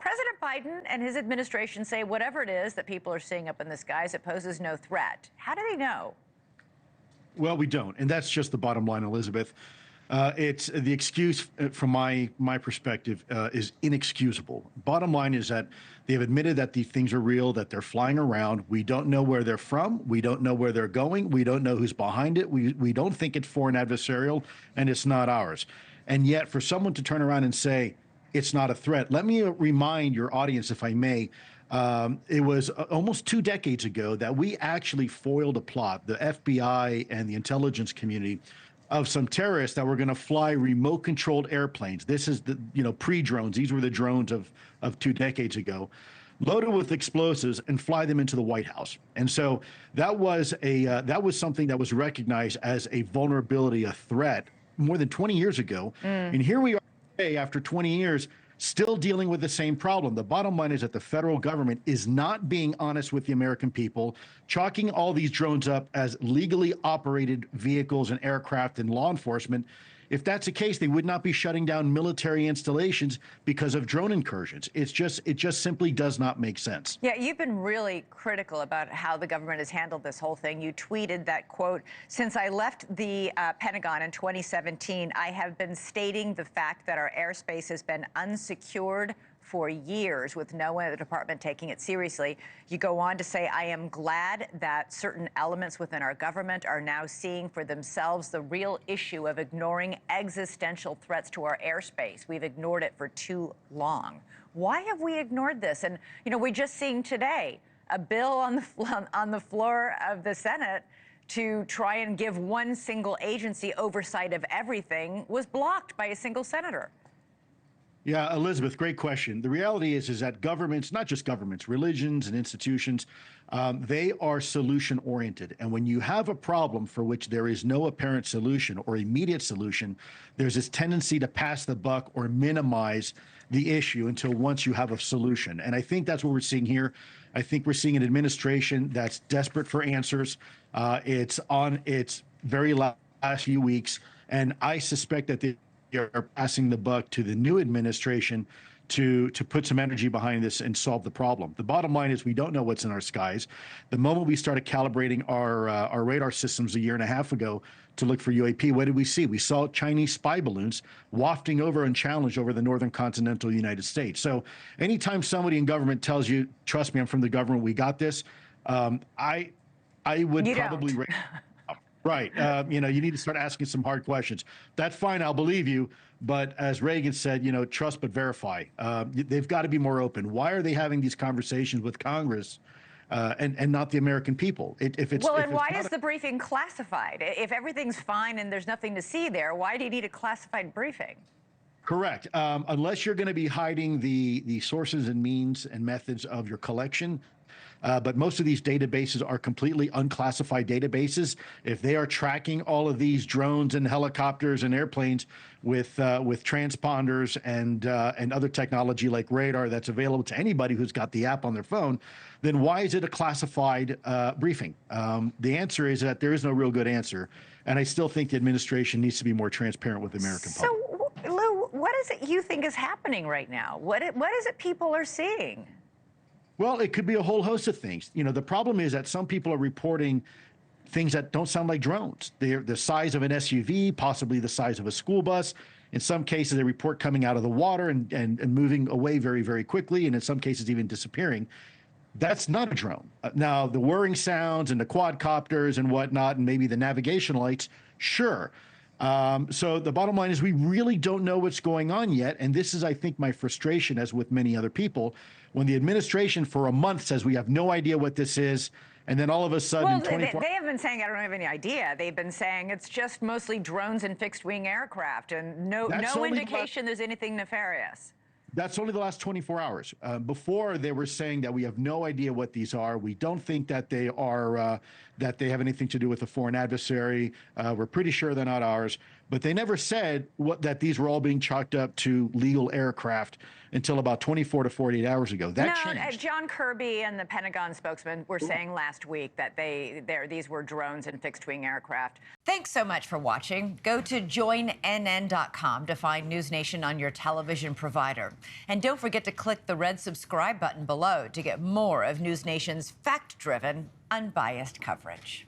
President Biden and his administration say whatever it is that people are seeing up in the skies, it poses no threat. How do they know? Well, we don't, and that's just the bottom line, Elizabeth. It's the excuse from my perspective is inexcusable. Bottom line is that they have admitted that these things are real, that they're flying around. We don't know where they're from. We don't know where they're going. We don't know who's behind it. We don't think it's foreign adversarial, and it's not ours. And yet, for someone to turn around and say it's not a threat, let me remind your audience, if I may. It was almost 2 decades ago that we actually foiled a plot, the FBI and the intelligence community, of some terrorists that were going to fly remote-controlled airplanes. This is the pre-drones. These were the drones of 2 decades ago, loaded with explosives and fly them into the White House. And so that was something that was recognized as a vulnerability, a threat, more than 20 years ago. And here we are today, after 20 years, still dealing with the same problem. The bottom line is that the federal government is not being honest with the American people, chalking all these drones up as legally operated vehicles and aircraft and law enforcement. If that's the case, they would not be shutting down military installations because of drone incursions. It just simply does not make sense. Yeah, you've been really critical about how the government has handled this whole thing. You tweeted that, quote, "Since I left the Pentagon in 2017, I have been stating the fact that our airspace has been unsecured for years with no one at the department taking it seriously." You go on to say, "I am glad that certain elements within our government are now seeing for themselves the real issue of ignoring existential threats to our airspace. We've ignored it for too long." Why have we ignored this? And, we're just seeing today a bill on the floor of the Senate to try and give one single agency oversight of everything was blocked by a single senator. Yeah, Elizabeth, great question. The reality is that governments, not just governments, religions and institutions, they are solution oriented. And when you have a problem for which there is no apparent solution or immediate solution, there's this tendency to pass the buck or minimize the issue until once you have a solution. And I think that's what we're seeing here. I think we're seeing an administration that's desperate for answers. It's on its very last few weeks. And I suspect that are passing the buck to the new administration to put some energy behind this and solve the problem. The bottom line is we don't know what's in our skies. The moment we started calibrating our radar systems a year and a half ago to look for UAP, what did we see? We saw Chinese spy balloons wafting over unchallenged over the northern continental United States. So anytime somebody in government tells you, "Trust me, I'm from the government, we got this," I would probably. Right. You need to start asking some hard questions. That's fine. I'll believe you. But as Reagan said, trust but verify. They've got to be more open. Why are they having these conversations with Congress and not the American people? Why is the briefing classified? If everything's fine and there's nothing to see there, why do you need a classified briefing? Correct. Unless you're going to be hiding the sources and means and methods of your collection. But most of these databases are completely unclassified databases. If they are tracking all of these drones and helicopters and airplanes with transponders and other technology like radar that's available to anybody who's got the app on their phone, then why is it a classified briefing? The answer is that there is no real good answer. And I still think the administration needs to be more transparent with the American public. So, Lou, what is it you think is happening right now? What is it people are seeing? Well, it could be a whole host of things. The problem is that some people are reporting things that don't sound like drones. They're the size of an SUV, possibly the size of a school bus. In some cases, they report coming out of the water and moving away very, very quickly, and in some cases even disappearing. That's not a drone. Now, the whirring sounds and the quadcopters and whatnot, and maybe the navigation lights, sure. So the bottom line is we really don't know what's going on yet. And this is, I think, my frustration, as with many other people, when the administration for a month says we have no idea what this is, and then all of a sudden, well, they have been saying, I don't have any idea. They've been saying it's just mostly drones and fixed-wing aircraft, and no indication there's anything nefarious. That's only the last 24 hours. Before, they were saying that we have no idea what these are. We don't think that they are that they have anything to do with a foreign adversary. We're pretty sure they're not ours. But they never said that these were all being chalked up to legal aircraft until about 24 to 48 hours ago. That changed. John Kirby and the Pentagon spokesman were saying last week that these were drones and fixed-wing aircraft. Thanks so much for watching. Go to joinnn.com to find NewsNation on your television provider. And don't forget to click the red subscribe button below to get more of NewsNation's fact-driven, unbiased coverage.